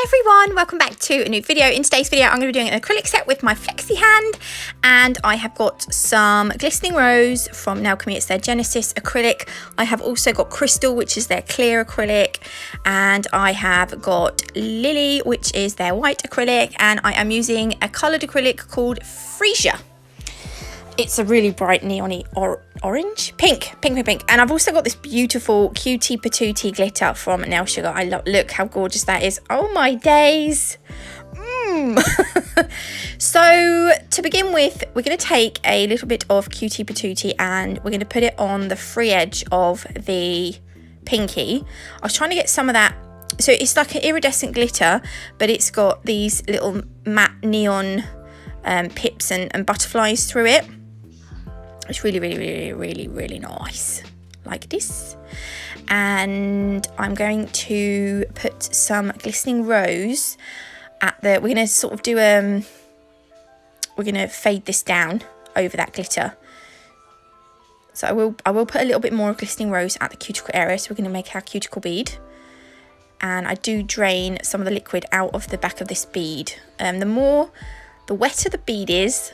everyone, welcome back to a new video. In today's video I'm going to be doing an acrylic set with my flexi hand, and I have got some glistening rose from Nailchemy. It's their Genesis acrylic. I have also got crystal, which is their clear acrylic, and I have got lily, which is their white acrylic, and I am using a coloured acrylic called Freesia. It's a really bright neon-y orange, pink, and I've also got this beautiful cutie patootie glitter from Nail Sugar. Look how gorgeous that is. Oh my days. So to begin with, we're going to take a little bit of cutie patootie and we're going to put it on the free edge of the pinky. I was trying to get some of that. So it's like an iridescent glitter, but it's got these little matte neon pips and butterflies through it. It's really nice, like this. And I'm going to put some glistening rose at the, we're going to sort of do we're going to fade this down over that glitter. So I will put a little bit more glistening rose at the cuticle area. So we're going to make our cuticle bead, and I do drain some of the liquid out of the back of this bead. The wetter the bead is,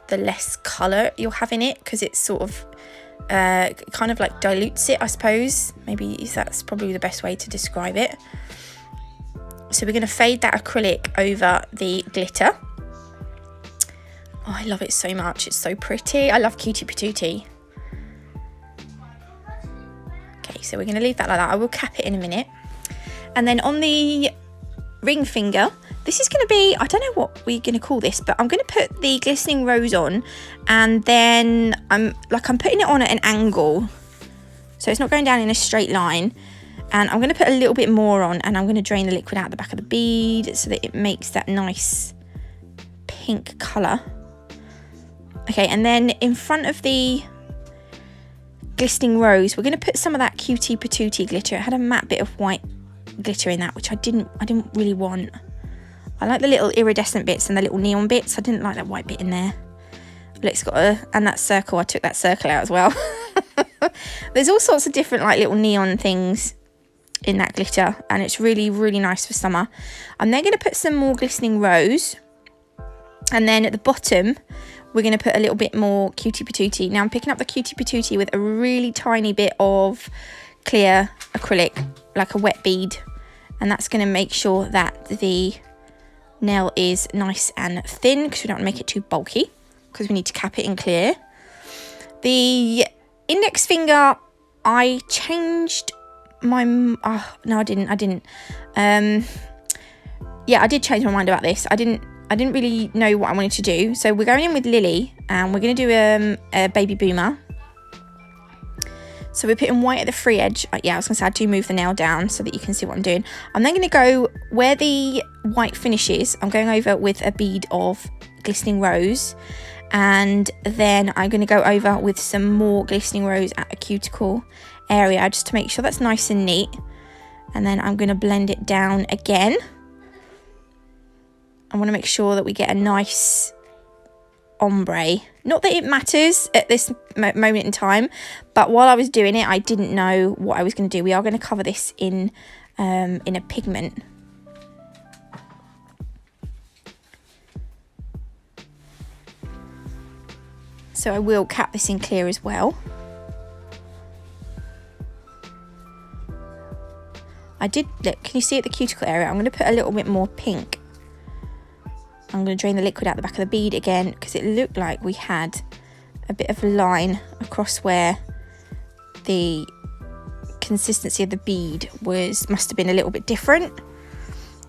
the less colour you'll have in it, because it's sort of kind of like dilutes it, I suppose. Maybe that's probably the best way to describe it. So we're going to fade that acrylic over the glitter. Oh, I love it so much. It's so pretty. I love cutie patootie. Okay, so we're going to leave that like that. I will cap it in a minute. And then on the ring finger, this is going to be, I don't know what we're going to call this, but I'm going to put the glistening rose on, and then I'm putting it on at an angle, so it's not going down in a straight line. And I'm going to put a little bit more on, and I'm going to drain the liquid out the back of the bead so that it makes that nice pink colour. Okay, and then in front of the glistening rose, we're going to put some of that cutie patootie glitter. It had a matte bit of white glitter in that, which I didn't really want. I like the little iridescent bits and the little neon bits. I didn't like that white bit in there. But it's got and that circle, I took that circle out as well. There's all sorts of different like little neon things in that glitter, and it's really nice for summer. I'm then going to put some more glistening rose, and then at the bottom we're going to put a little bit more cutie patootie. Now I'm picking up the cutie patootie with a really tiny bit of clear acrylic, like a wet bead, and that's going to make sure that the nail is nice and thin, because we don't want to make it too bulky, because we need to cap it in clear. The index finger, I changed my no, I didn't yeah, I did change my mind about this. I didn't really know what I wanted to do. So we're going in with Lily, and we're going to do a baby boomer. So we're putting white at the free edge. Yeah, I was going to say I do move the nail down so that you can see what I'm doing. I'm then going to go where the white finishes. I'm going over with a bead of glistening rose, and then I'm going to go over with some more glistening rose at the cuticle area, just to make sure that's nice and neat. And then I'm going to blend it down again. I want to make sure that we get a nice ombre. Not that it matters at this moment in time, but while I was doing it, I didn't know what I was going to do. We are going to cover this in a pigment. So I will cap this in clear as well. Look, can you see at the cuticle area? I'm going to put a little bit more pink. I'm going to drain the liquid out the back of the bead again, because it looked like we had a bit of a line across where the consistency of the bead must have been a little bit different.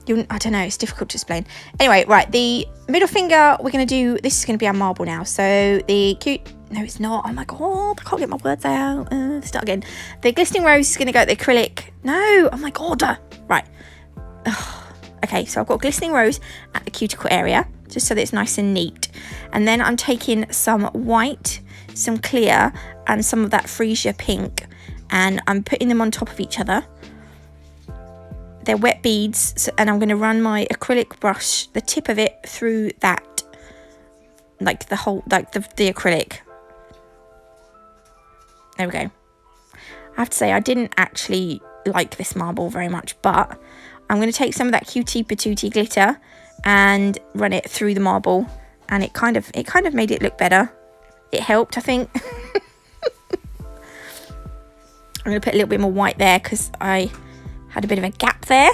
I don't know, it's difficult to explain. Anyway, right, the middle finger, we're going to do, this is going to be our marble now. So no, it's not. Oh my God, I can't get my words out. Start again. The glistening rose is going to go at the acrylic. No, oh my God. Right. Okay, so I've got glistening rose at the cuticle area, just so that it's nice and neat. And then I'm taking some white, some clear, and some of that Freesia pink, and I'm putting them on top of each other. They're wet beads, and I'm going to run my acrylic brush, the tip of it, through that, like the whole, like the acrylic. There we go. I have to say, I didn't actually like this marble very much, but I'm going to take some of that Cutie Patootie glitter and run it through the marble, and it kind of made it look better. It helped, I think. I'm going to put a little bit more white there because I had a bit of a gap there.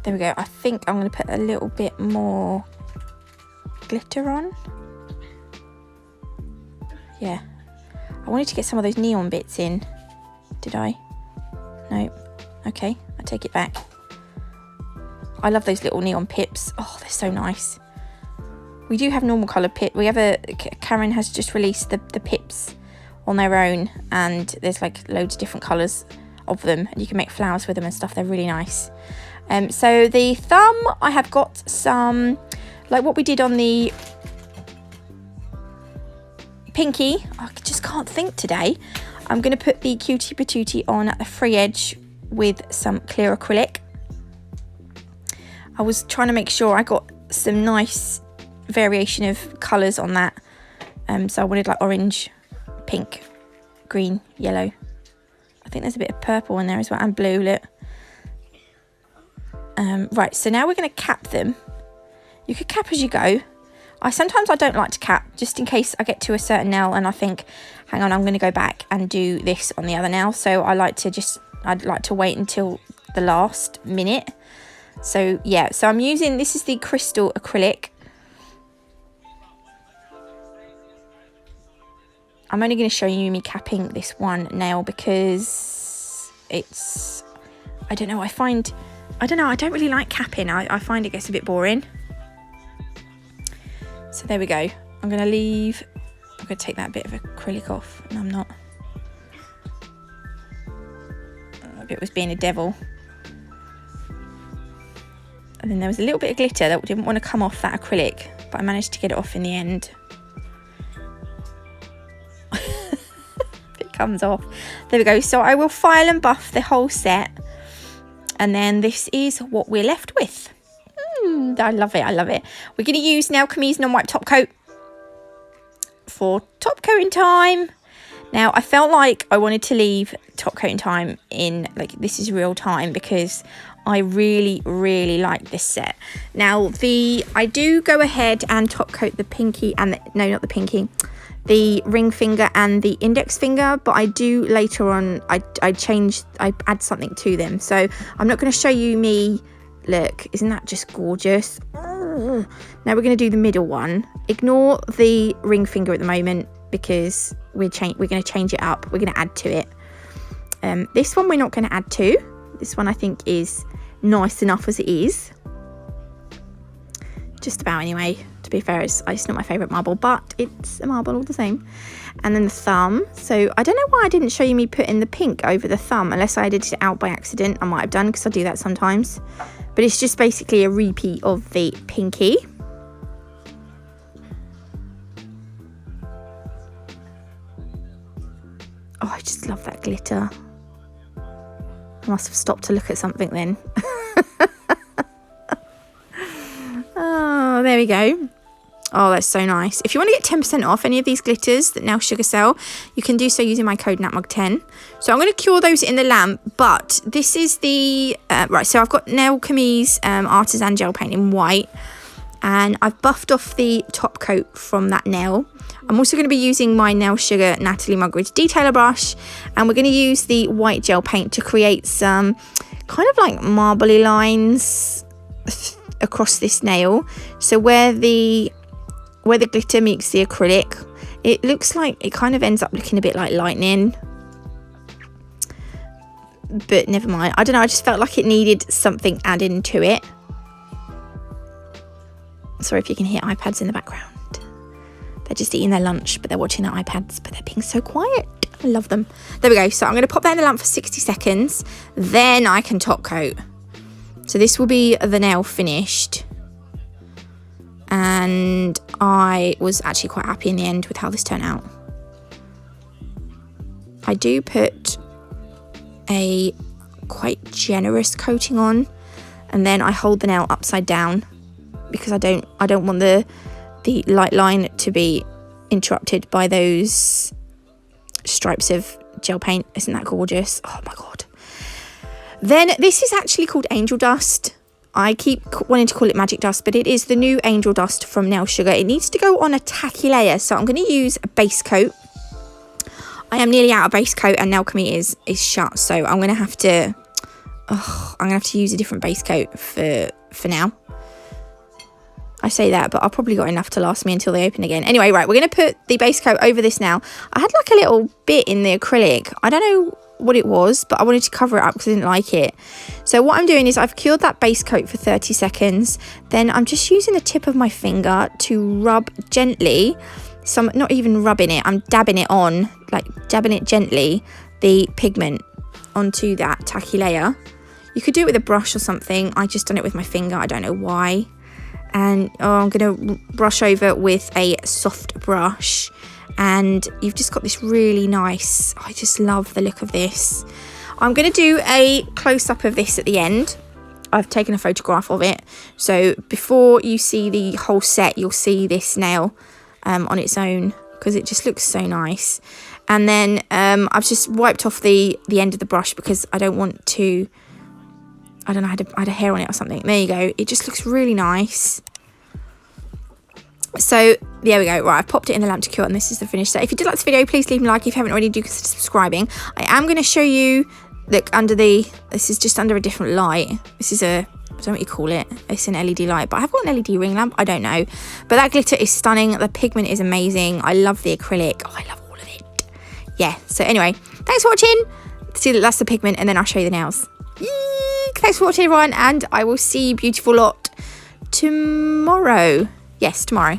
There we go. I think I'm going to put a little bit more glitter on. Yeah. I wanted to get some of those neon bits in. Did I? No. Okay, I take it back. I love those little neon pips. Oh, they're so nice. We do have normal coloured pip. Karen has just released the pips on their own, and there's like loads of different colours of them, and you can make flowers with them and stuff. They're really nice. So the thumb, I have got some, like what we did on the pinky. I just can't think today. I'm going to put the Cutie Patootie on at the free edge with some clear acrylic. I was trying to make sure I got some nice variation of colours on that. So I wanted like orange, pink, green, yellow. I think there's a bit of purple in there as well, and blue, look. Right, so now we're going to cap them. You could cap as you go. Sometimes I don't like to cap, just in case I get to a certain nail and I think, hang on, I'm going to go back and do this on the other nail. So I'd like to wait until the last minute. So yeah, so I'm using, this is the crystal acrylic. I'm only going to show you me capping this one nail because it's, I don't know, I don't really like capping. I find it gets a bit boring. So there we go. I'm going to take that bit of acrylic off. No, I'm not. A bit was being a devil. And then there was a little bit of glitter that didn't want to come off that acrylic, but I managed to get it off in the end. It comes off. There we go. So I will file and buff the whole set. And then this is what we're left with. I love it. I love it. We're going to use Nailchemy's non-wipe top coat for top coating time. Now, I felt like I wanted to leave top coating time in, like, this is real time, because I really, really like this set. Now, I do go ahead and top coat the pinky and no, not the pinky, the ring finger and the index finger, but I do later on, I add something to them. So I'm not going to show you me. Look, isn't that just gorgeous? Now we're going to do the middle one. Ignore the ring finger at the moment because we're going to change it up. We're going to add to it. This one we're not going to add to. This one I think is nice enough as it is. Just about anyway. To be fair, it's not my favourite marble, but it's a marble all the same. And then the thumb. So I don't know why I didn't show you me putting the pink over the thumb, unless I edited it out by accident. I might have done, because I do that sometimes. But it's just basically a repeat of the pinky. Oh, I just love that glitter. I must have stopped to look at something then. Oh, there we go. Oh, that's so nice. If you want to get 10% off any of these glitters that Nail Sugar sell, you can do so using my code NATMUG10. So I'm going to cure those in the lamp, but this is the... right, so I've got Nailchemy's Artisan Gel Paint in white, and I've buffed off the top coat from that nail. I'm also going to be using my Nail Sugar Natalie Mugridge Detailer brush, and we're going to use the white gel paint to create some kind of like marbly lines across this nail. So where the glitter meets the acrylic, it looks like it kind of ends up looking a bit like lightning, but never mind. I don't know, I just felt like it needed something added to it. Sorry if you can hear iPads in the background. They're just eating their lunch, but they're watching their iPads, but they're being so quiet. I love them. There we go. So I'm going to pop that in the lamp for 60 seconds. Then I can top coat. So this will be the nail finished. And I was actually quite happy in the end with how this turned out. I do put a quite generous coating on, and then I hold the nail upside down because I don't want the light line to be interrupted by those stripes of gel paint. Isn't that gorgeous? Oh my god. Then this is actually called Angel Dust. I keep wanting to call it Magic Dust, but it is the new Angel Dust from Nail Sugar. It needs to go on a tacky layer, so I'm going to use a base coat. I am nearly out of base coat, and Nailchemy is shut, so I'm going to have to... I'm going to have to use a different base coat for now. I say that, but I've probably got enough to last me until they open again. Anyway, right, we're going to put the base coat over this now. I had like a little bit in the acrylic. I don't know what it was, but I wanted to cover it up because I didn't like it. So what I'm doing is I've cured that base coat for 30 seconds. Then I'm just using the tip of my finger to rub gently, not even rubbing it, I'm dabbing it on, like dabbing it gently, the pigment onto that tacky layer. You could do it with a brush or something. I just done it with my finger. I don't know why. And I'm going to brush over with a soft brush. And you've just got this really nice... I just love the look of this. I'm going to do a close-up of this at the end. I've taken a photograph of it. So before you see the whole set, you'll see this nail on its own, because it just looks so nice. And then I've just wiped off the end of the brush because I don't want to... I don't know, I had a hair on it or something. There you go. It just looks really nice. So there we go. Right, I've popped it in the lamp to cure, and this is the finished set. If you did like this video, please leave me a like. If you haven't already, do consider subscribing. I am going to show you, look, this is just under a different light. This is I don't know what you call it. It's an LED light, but I have got an LED ring lamp. I don't know. But that glitter is stunning. The pigment is amazing. I love the acrylic. Oh, I love all of it. Yeah, so anyway, thanks for watching. See, that's the pigment, and then I'll show you the nails. Thanks for watching, everyone, and I will see you beautiful lot tomorrow. Yes, tomorrow.